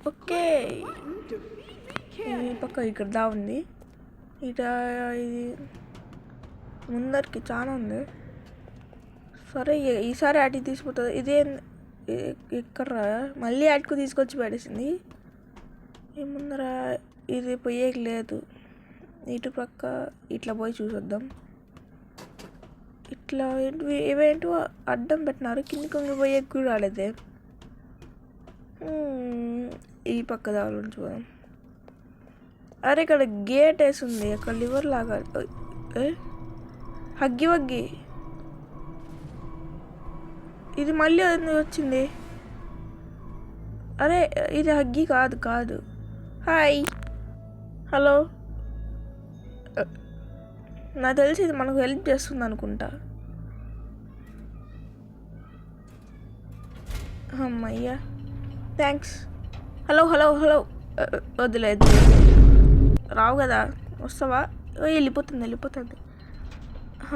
Okay, ఈ పక్క ఇక్కడ దా ఉంది. ఇట ఇది ముందరికి చాలా ఉంది. సరే ఈసారి ఆటికి తీసుకుపోతుంది. ఇదే ఎక్కడ మళ్ళీ ఆటకు తీసుకొచ్చి పడేసింది. ఏముందర ఇది పోయేకి లేదు. ఇటు పక్క ఇట్లా పోయి చూసొద్దాం. ఇట్లా ఏవేంటో అడ్డం పెట్టినారు. కింది కొంగి పోయేకి కూడా రాలేదే. ఈ పక్క దాని చూద్దాం. అరే ఇక్కడ గేట్ వేసి ఉంది. అక్కడ లివర్ లాగా హగ్గి వగ్గి ఇది మళ్ళీ వచ్చింది. అరే ఇది హగ్గి కాదు. Hi, hello. నాకు తెలిసి ఇది మనకు హెల్ప్ చేస్తుంది అనుకుంటా. అమ్మయ్యా, థ్యాంక్స్. హలో వద్దులేదు, రావు కదా. వస్తావా? వెళ్ళిపోతుంది.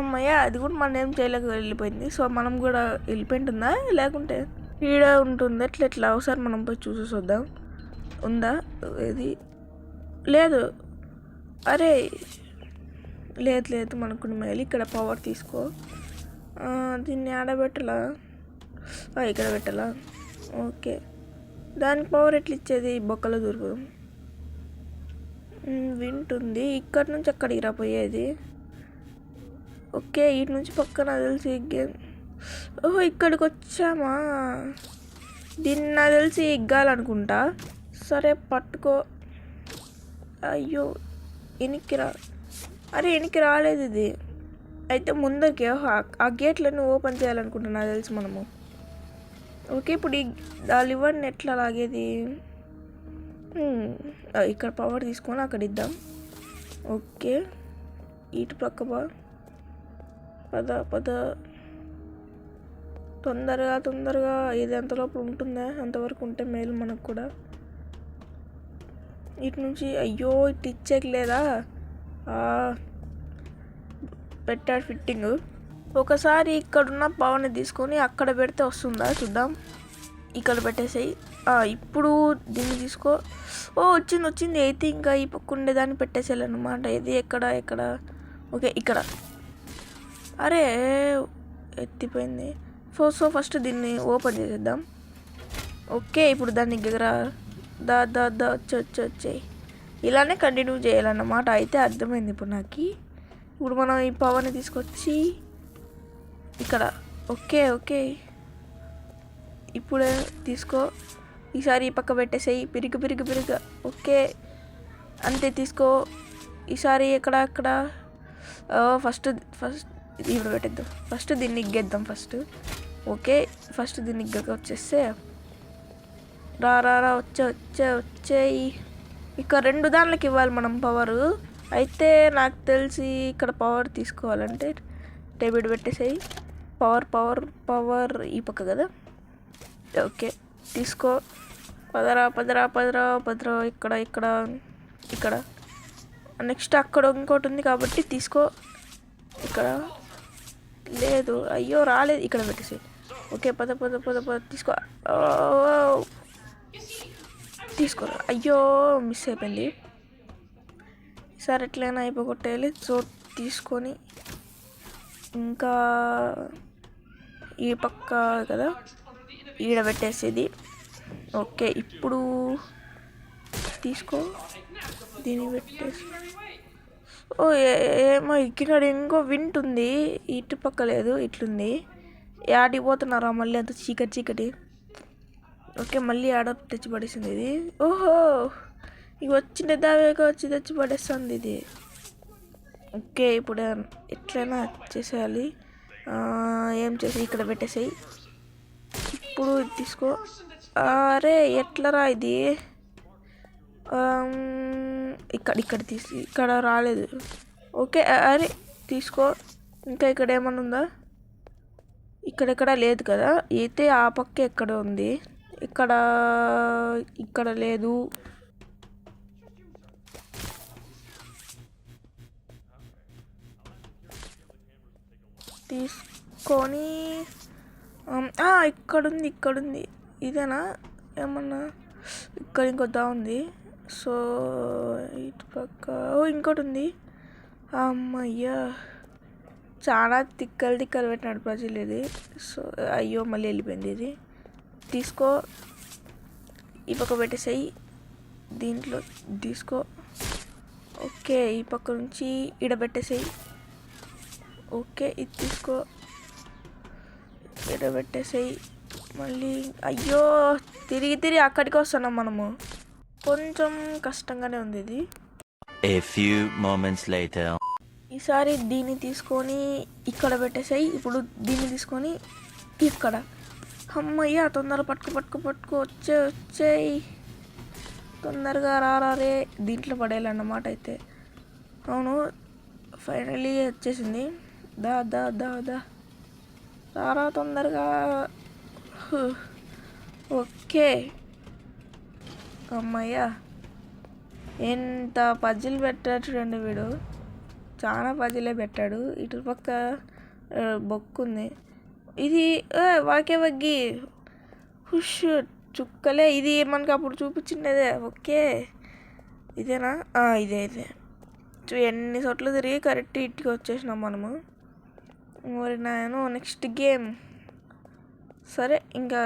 అమ్మయ్య, అది కూడా మనం ఏం చేయలేక వెళ్ళిపోయింది. సో మనం కూడా వెళ్ళిపోయింటుందా లేకుంటే ఈడ ఉంటుందా? ఎట్లా ఒకసారి మనం పోయి చూసేసి వద్దాం. ఉందా? ఇది లేదు. అరే లేదు మనకు మేలు. ఇక్కడ పవర్ తీసుకో. దీన్ని ఆడబెట్టాలా? ఇక్కడ పెట్టాలా? ఓకే, దానికి పవర్ ఎట్లా ఇచ్చేది? బొక్కలో దొరుకు వింటుంది. ఇక్కడ నుంచి అక్కడికి రాపోయేది. ఓకే, ఇటు నుంచి పక్కన తెలిసి గేమ్. ఓహో, ఇక్కడికి వచ్చామా? దీన్ని నాకు తెలిసి ఎగ్గాలనుకుంటా. సరే పట్టుకో. అయ్యో వెనక్కి రాలేదు ఇది. అయితే ముందరికి ఆ గేట్లన్నీ ఓపెన్ చేయాలనుకుంటున్నా నాకు తెలిసి మనము. ఓకే, ఇప్పుడు ఆ లివర్ని ఎట్లా లాగేది? ఇక్కడ పవర్ తీసుకొని అక్కడ ఇద్దాం. ఓకే, ఇటు పక్క పద తొందరగా ఇది ఎంత లోపల ఉంటుందా? అంతవరకు ఉంటే మేలు మనకు కూడా. ఇటు నుంచి అయ్యో ఇటు ఇచ్చేయలేదా? పెట్టాడు ఫిట్టింగ్. ఒకసారి ఇక్కడున్న పవర్ని తీసుకొని అక్కడ పెడితే వస్తుందా చూద్దాం. ఇక్కడ పెట్టేసాయి. ఇప్పుడు దీన్ని తీసుకో. వచ్చింది. అయితే ఇంకా ఈ పక్క ఉండేదాన్ని పెట్టేసేయాలన్నమాట. ఇది ఎక్కడ? ఓకే, ఇక్కడ. అరే ఎత్తిపోయింది. సో ఫస్ట్ దీన్ని ఓపెన్ చేసేద్దాం. ఓకే, ఇప్పుడు దాన్ని దగ్గర వచ్చాయి. ఇలానే కంటిన్యూ చేయాలన్నమాట. అయితే అర్థమైంది ఇప్పుడు నాకు. ఇప్పుడు మనం ఈ పవర్ని తీసుకొచ్చి ఇక్కడ. ఓకే, ఇప్పుడే తీసుకో. ఈసారి ఈ పక్క పెట్టేసాయి. పిరుగు. ఓకే, అంతే తీసుకో. ఈసారి ఎక్కడ ఫస్ట్ ఇప్పుడు పెట్టేద్దాం. ఫస్ట్ దీన్ని ఇగ్గేద్దాం ఫస్ట్. ఓకే, ఫస్ట్ దీన్ని ఇగ్గక వచ్చేస్తే రా వచ్చేయి. ఇక 2 దాంట్లోకి ఇవ్వాలి మనం పవరు. అయితే నాకు తెలిసి ఇక్కడ పవర్ తీసుకోవాలంటే టేబుల్ పెట్టేసాయి. పవర్ ఈ పక్క కదా. ఓకే, తీసుకో. పదరా. ఇక్కడ నెక్స్ట్ అక్కడ ఇంకోటి ఉంది కాబట్టి తీసుకో. ఇక్కడ లేదు. అయ్యో రాలేదు. ఇక్కడ పెట్టేసాయి. ఓకే, పద తీసుకో. అయ్యో మిస్ అయిపోయింది. ఈసారి ఎట్లయినా అయిపోగొట్టేయాలి. సో తీసుకొని ఇంకా ఈ పక్క కదా ఈడ పెట్టేసేది. ఓకే, ఇప్పుడు తీసుకో. దీన్ని పెట్టేసి ఏమో ఇక్కడ ఇంకో వింటుంది. ఇటు పక్క లేదు, ఇట్లుంది. ఆడికి పోతున్నారా మళ్ళీ? అంత చీకటి. ఓకే, మళ్ళీ ఆడ తెచ్చి పడేసింది ఇది. ఓహో, ఇవి వచ్చిన దావేగా వచ్చి తెచ్చి పడేస్తుంది ఇది. ఓకే, ఇప్పుడు ఎట్లయినా చేసేయాలి. ఏం చేసి ఇక్కడ పెట్టేసాయి. ఇప్పుడు ఇది తీసుకో. అరే ఎట్లరా ఇది? ఇక్కడ రాలేదు. ఓకే, అరే తీసుకో. ఇంకా ఇక్కడ ఏమన్నా ఉందా? ఇక్కడెక్కడ లేదు కదా. అయితే ఆ పక్క ఎక్కడ ఉంది? ఇక్కడ లేదు. తీసుకొని ఇక్కడుంది. ఇదేనా? ఏమన్నా ఇక్కడ ఇంకొద్దా ఉంది. సో ఇటు పక్క ఇంకోటి ఉంది. అమ్మయ్యా, చాలా తిక్కలు పెట్టినాడు ప్రజలు ఇది. సో అయ్యో మళ్ళీ వెళ్ళిపోయింది ఇది. తీసుకో, ఈ పక్క పెట్టేసాయి, దీంట్లో తీసుకో. ఓకే, ఈ పక్క నుంచి ఈడ పెట్టేసాయి. ఓకే, ఇది తీసుకో, ఈడ పెట్టేసాయి. మళ్ళీ అయ్యో తిరిగి అక్కడికి వస్తున్నాం మనము. కొంచెం కష్టంగానే ఉంది ఇది. A few moments later. ఈసారి దీన్ని తీసుకొని ఇక్కడ పెట్టేసాయి. ఇప్పుడు దీన్ని తీసుకొని ఇక్కడ. అమ్మయ్య, తొందర పట్టుకు వచ్చేయి, తొందరగా రారే. దీంట్లో పడేయాలన్నమాట అయితే. అవును, ఫైనల్లీ వచ్చేసింది. దా దా దా దా రారా తొందరగా. ఓకే, అమ్మయ్య, ఎంత పజిల్ పెట్టాడు చూడండి వీడు. చాలా పజిలే పెట్టాడు. ఇటు పక్క బొక్కుంది. ఇది వాకే వగ్గి హుష్ చుక్కలే. ఇది మనకి అప్పుడు చూపించిండేదే. ఓకే, ఇదేనా? ఇదే ఎన్ని చోట్ల తిరిగి కరెక్ట్ ఇంటికి వచ్చేసినాం మనము. మరి నేను నెక్స్ట్ గేమ్, సరే ఇంకా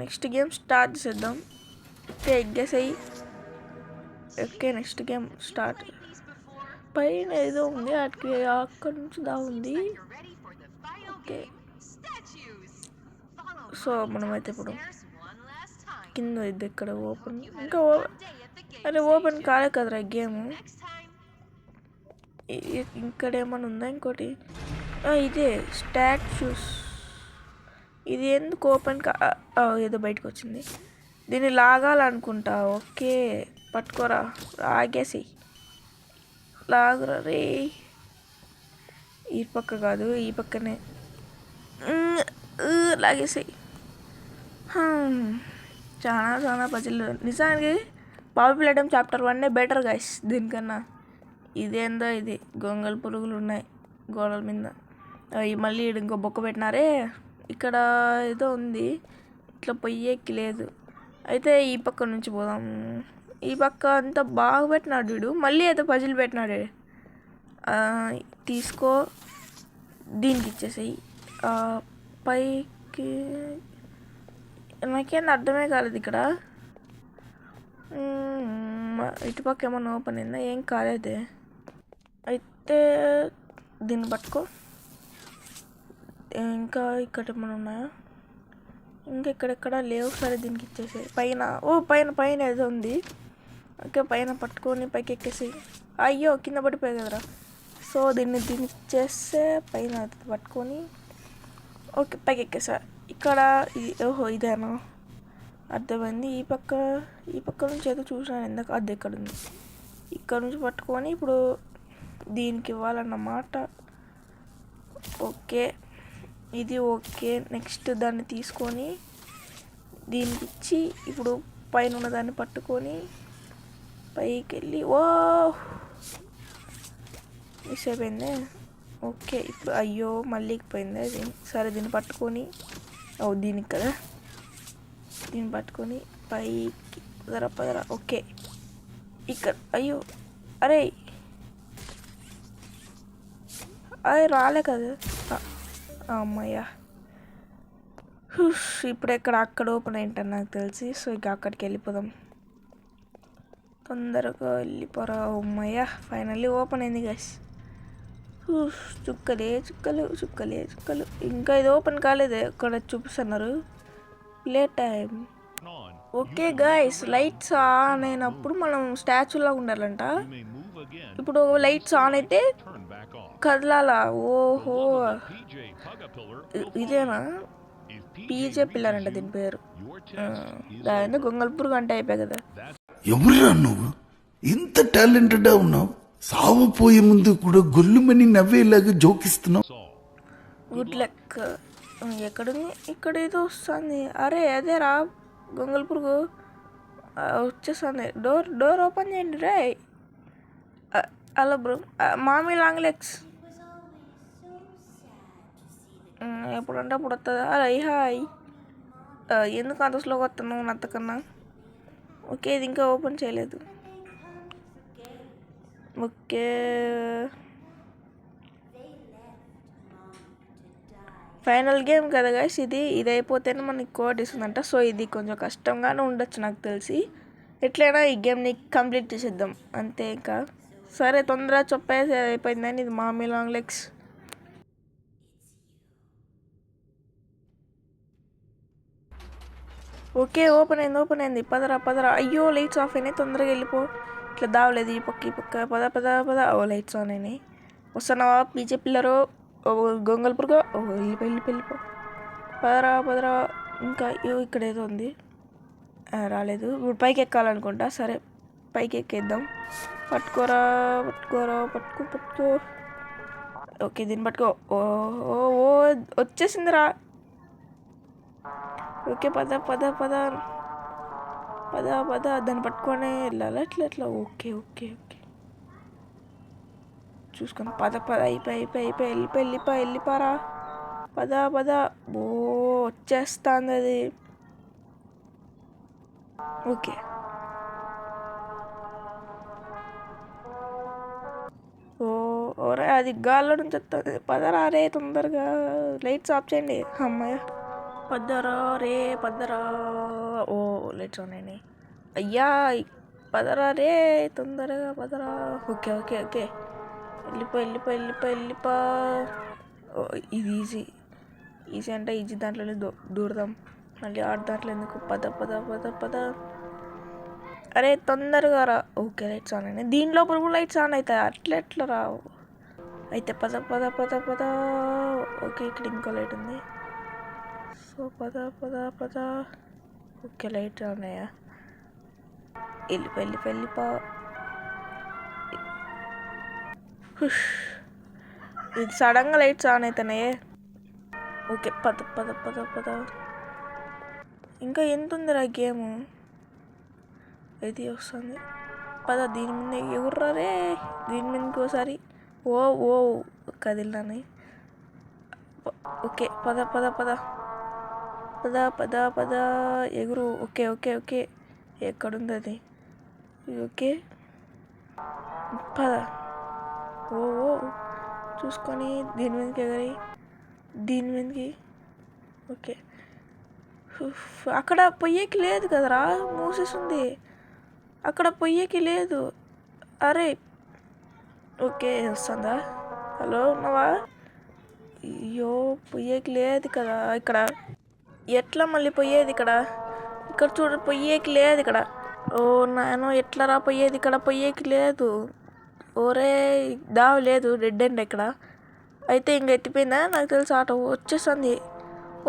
నెక్స్ట్ గేమ్ స్టార్ట్ చేద్దాం. ఓకే, ఎగ్గేసాయి. Okay, next game start. పైన ఏదో ఉంది, అక్కడి నుంచి ఉంది. ఓకే, సో మనమైతే ఇప్పుడు కింద ఇది ఇక్కడ ఓపెన్, ఇంకా అరే ఓపెన్ కాలే కదరా గేమ్. ఇక్కడ ఏమైనా ఉందా ఇంకోటి? ఇదే స్టాచ్యూస్. ఇది ఎందుకు ఓపెన్ ఏదో బయటకు వచ్చింది. దీన్ని లాగాలనుకుంటా. ఓకే, పట్టుకోరా, ఆగేసి లాగురా రే. ఈ పక్క కాదు, ఈ పక్కనే లాగేసాయి. చాలా పజిల్. నిజానికి Bobby item chapter 1 better guys దీనికన్నా. ఇదేందో ఇది గొంగల్ పురుగులు ఉన్నాయి గోడల మీద. మళ్ళీ ఇంకో బొక్క పెట్టినారే. ఇక్కడ ఏదో ఉంది, ఇట్లా పొయ్యేకి లేదు. అయితే ఈ పక్క నుంచి పోదాం. ఈ పక్క అంతా బాగా పెట్టినాడు వీడు. మళ్ళీ ఏదో పజిల్ పెట్టినాడు. తీసుకో, దీనికి ఇచ్చేసాయి. పైకి నాకేం అర్థమే కాలేదు ఇక్కడ. ఇటుపక్క ఏమన్నా ఓపెన్ అయిందా? ఏం కాలేదే. అయితే దీన్ని పట్టుకో. ఇంకా ఇక్కడ ఏమైనా ఉన్నాయా? ఇంకా ఇక్కడెక్కడ లేవు. సరే దీనికి ఇచ్చేసాయి. పైన ఏదో ఉంది. ఓకే, పైన పట్టుకొని పైకి ఎక్కేసి. అయ్యో కింద పడిపోయాయి కదరా. సో దీన్ని ఇచ్చేస్తే పైన పట్టుకొని ఓకే పైకి ఎక్కేసా. ఇక్కడ ఇది ఇదేనా? అర్థమైంది. ఈ పక్క నుంచి ఏదో చూసాను ఇందాక. అది ఎక్కడ ఉంది? ఇక్కడ నుంచి పట్టుకొని ఇప్పుడు దీనికి ఇవ్వాలన్నమాట. ఓకే, ఇది ఓకే. నెక్స్ట్ దాన్ని తీసుకొని దీనికి ఇచ్చి ఇప్పుడు పైన ఉన్న దాన్ని పట్టుకొని పైకి వెళ్ళి మిస్ అయిపోయింది. ఓకే, ఇప్పుడు అయ్యో మళ్ళీ పోయింది అది. సరే దీన్ని పట్టుకొని దీనికి కదా, దీన్ని పట్టుకొని పైకి పదరా. ఓకే, ఇక్కడ అయ్యో అరే రాలే కదా. అమ్మయ్యా, ఇప్పుడు అక్కడ ఓపెన్ అయింటాను నాకు తెలిసి. సో ఇక అక్కడికి వెళ్ళిపోదాం. తొందరగా వెళ్ళిపోరా. అమ్మయ్యా, ఫైనల్లీ ఓపెన్ అయింది గైస్. చుక్కలే. ఇంకా ఇది ఓపెన్ కాలేదు. ఇక్కడ చూపిస్తున్నారు play time. Okay guys, lights on అయినప్పుడు మనం స్టాచ్యూలా ఉండాలంట. ఇప్పుడు లైట్స్ ఆన్ అయితే కదలాలా. ఓహో, ఇదేనా? పీజే పిల్లర్ అంట దీని పేరు. దాని గొంగల్ పురుగు అంటే అయిపోయి కదా. ఎవరురా నువ్వు? ఇంత టాలెంటెడ్గా ఉన్నావు. సావపోయే ముందు కూడా గొల్లుమని నవ్వేలాగా జోకిస్తున్నావు. Good luck. ఎక్కడుంది? ఇక్కడ ఏదో వస్తుంది. అరే అదేరా గొంగల్ పురుగు వచ్చేస్తుంది. డోర్ ఓపెన్ చేయండి రే. Hello bro, Mommy Long Legs. ఎప్పుడంటే అప్పుడు వస్తుందా? అరే హాయ్, ఎందుకు అంత స్లోగా వస్తున్నావు అంతకన్నా? ఓకే ఇది ఇంకా ఓపెన్ చేయలేదు. ఓకే ఫైనల్ గేమ్ కదా గైస్, ఇది అయిపోతేనే మనకి కోడ్ ఇస్తుందంట. సో ఇది కొంచెం కష్టంగానే ఉండొచ్చు నాకు తెలిసి. ఎట్లయినా ఈ గేమ్ని కంప్లీట్ చేసేద్దాం అంతే. ఇంకా సరే తొందరగా చెప్పేసి అయిపోయిందని ఇది మామీ లాంగ్ లెగ్స్. ఓకే ఓపెన్ అయింది. పదరా. అయ్యో లైట్స్ ఆఫ్ అయినాయి, తొందరగా వెళ్ళిపో. ఇట్లా దావలేదు ఈ పక్క పద. ఓ లైట్స్ ఆన్ అయినాయి. వస్తున్నావా పీచే పిల్లరు, గొంగల్ పురుగు. ఓ వెళ్ళిపో. పదరా. ఇంకా ఇక్కడ ఏదో ఉంది, రాలేదు. ఇప్పుడు పైకి ఎక్కాలనుకుంటా. సరే పైకి ఎక్కేద్దాం. పట్టుకో. ఓకే దీన్ని పట్టుకో. ఓ వచ్చేసిందిరా. ఓకే పద దాన్ని పట్టుకొని వెళ్ళాలి. ఎట్లా ఓకే చూసుకొని పద అయిపోయి వెళ్ళిపోరా. పద ఓ వచ్చేస్తుంది అది. ఓకే ఓరే అది గాల్లో నుంచి వస్తుంది. పదరా రే తొందరగా, లైట్స్ ఆఫ్ చేయండి. అమ్మాయ పదరా. ఓ లైట్స్ ఆన్ అయినాయి. అయ్యా పదరా రే తొందరగా పదరా. ఓకే వెళ్ళిపో. ఇది ఈజీ అంటే ఈజీ దాంట్లోనే దూరదాం. మళ్ళీ దాంట్లో ఎందుకు. పద. అరే తొందరగా రా. ఓకే లైట్స్ ఆన్ అయినాయి. దీని లోపల కూడా లైట్స్ ఆన్ అవుతాయి. ఎట్లా రావు అయితే. పద. ఓకే ఇక్కడ ఇంకో లైట్ ఉంది. సో పద. ఓకే లైట్ ఆన్ అయ్యా. వెళ్ళిపో. ఇది సడన్గా లైట్స్ ఆన్ అవుతున్నాయే. ఓకే పద. ఇంకా ఎంత ఉందిరా గేము, ఇది వస్తుంది. పద దీని మీద ఎగుర్రారే. దీని మీద ఇంకోసారి. ఓ కదిలినాని. ఓకే పద ఎగురు. ఓకే ఎక్కడుంది అది. ఓకే పద. ఓ చూసుకొని దీని మీదకి ఎగరి. దీని మీదకి. ఓకే అక్కడ పొయ్యేకి లేదు కదరా, మూసేసింది. అక్కడ పొయ్యేకి లేదు. అరే ఓకే వస్తుందా. హలో ఉన్నావా. అయ్యో పొయ్యేకి లేదు కదా ఇక్కడ. ఎట్లా మళ్ళీ పొయ్యేది ఇక్కడ చూడు. పొయ్యేకి లేదు ఇక్కడ. ఓ నాయనో ఎట్లా రా పొయ్యేది ఇక్కడ. పొయ్యేకి లేదు. ఓరే దావ లేదు, డెడ్ ఎండ్ ఇక్కడ. అయితే ఇంక ఎత్తిపోయిందా నాకు తెలుసు. ఆటో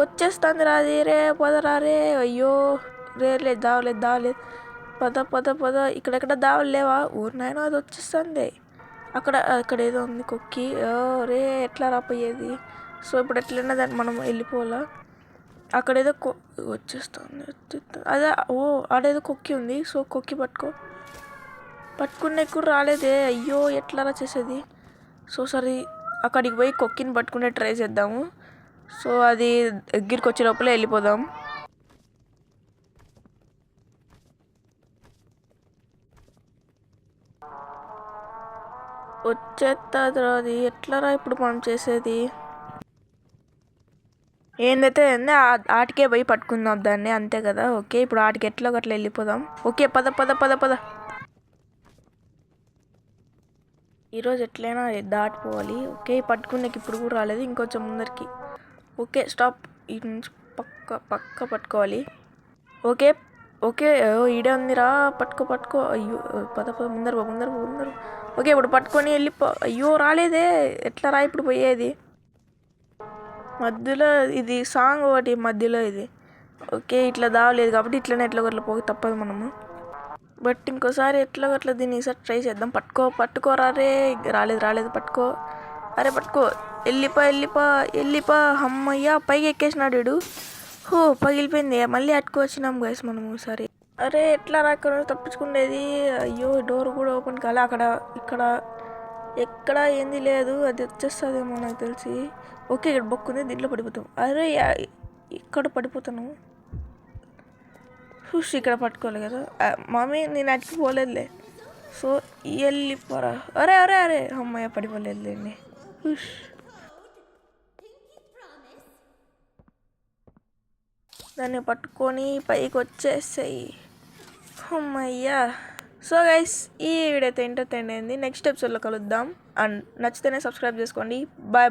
వచ్చేస్తుంది రాది రే. పదరా రే. అయ్యో లేదు దావలేదు. పద. ఇక్కడెక్కడ దావలు లేవా. ఊరు నాయనో అది వచ్చేస్తుంది. అక్కడ ఏదో ఉంది కొక్కి. రే ఎట్లా రాపోయేది. సో ఇప్పుడు ఎట్లైనా దాన్ని మనం వెళ్ళిపోవాలా. అక్కడేదో వచ్చేస్తుంది. అదే ఆడేదో కొక్కి ఉంది. సో కొక్కి పట్టుకునే కూడా రాలేదే. అయ్యో ఎట్లా చేసేది. సో సరే అక్కడికి పోయి కొక్కిని పట్టుకునే ట్రై చేద్దాము. సో అది దగ్గరికి వచ్చే లోపల వెళ్ళిపోదాం. వచ్చేస్తుంది అది. ఎట్లరా ఇప్పుడు మనం చేసేది. ఏందైతే ఆటికే పోయి పట్టుకుందాం దాన్ని, అంతే కదా. ఓకే ఇప్పుడు ఆటికి ఎట్లా అట్లా వెళ్ళిపోదాం. ఓకే పద. ఈరోజు ఎట్లయినా దాటిపోవాలి. ఓకే పట్టుకునేకి ఇప్పుడు కూడా రాలేదు, ఇంకొంచెం ముందరికి. Okay stop. ఇటు నుంచి పక్క పట్టుకోవాలి. ఓకే ఈడే ఉందిరా. పట్టుకో. అయ్యో పద ముందర. ఓకే ఇప్పుడు పట్టుకొని వెళ్ళిపో. అయ్యో రాలేదే. ఎట్లా రా ఇప్పుడు పోయేది. మధ్యలో ఇది సాంగ్ ఒకటి మధ్యలో ఇది. ఓకే ఇట్లా దావలేదు కాబట్టి ఇట్లనే ఎట్లా పోక తప్పదు మనము. బట్ ఇంకోసారి ఎట్లా దీన్ని ఈసారి ట్రై చేద్దాం. పట్టుకోరా రే. రాలేదు. పట్టుకో. అరే పట్టుకో. వెళ్ళిపో. అమ్మయ్యా పైకి ఎక్కేసినాడు వీడు. పగిలిపోయింది. మళ్ళీ అట్టుకొచ్చినాం గైస్ మనము. సరే అరే ఎట్లా అక్కడ తప్పించుకునేది. అయ్యో డోర్ కూడా ఓపెన్ కాలే. ఇక్కడ ఎక్కడ ఏంది లేదు. అది వచ్చేస్తుందేమో నాకు తెలిసి. ఓకే ఇక్కడ బొక్కుంది, దీంట్లో పడిపోతాం. అరే ఇక్కడ పడిపోతాను. హుష్ ఇక్కడ పట్టుకోవాలి కదా మమ్మీ నేను అటుకు పోలేదులే సో వెళ్ళిపోరా అరే అరే అరే అమ్మాయి పడిపోలేదులేండి హుష్ దాన్ని పట్టుకొని పైకి వచ్చేసాయి అమ్మయ్యా సో గైస్ ఈ వీడియో అయితే ఎంటర్టైన్ అయింది నెక్స్ట్ ఎపిసోడ్లో కలుద్దాం అండ్ నచ్చితేనే సబ్స్క్రైబ్ చేసుకోండి బాయ్ బాయ్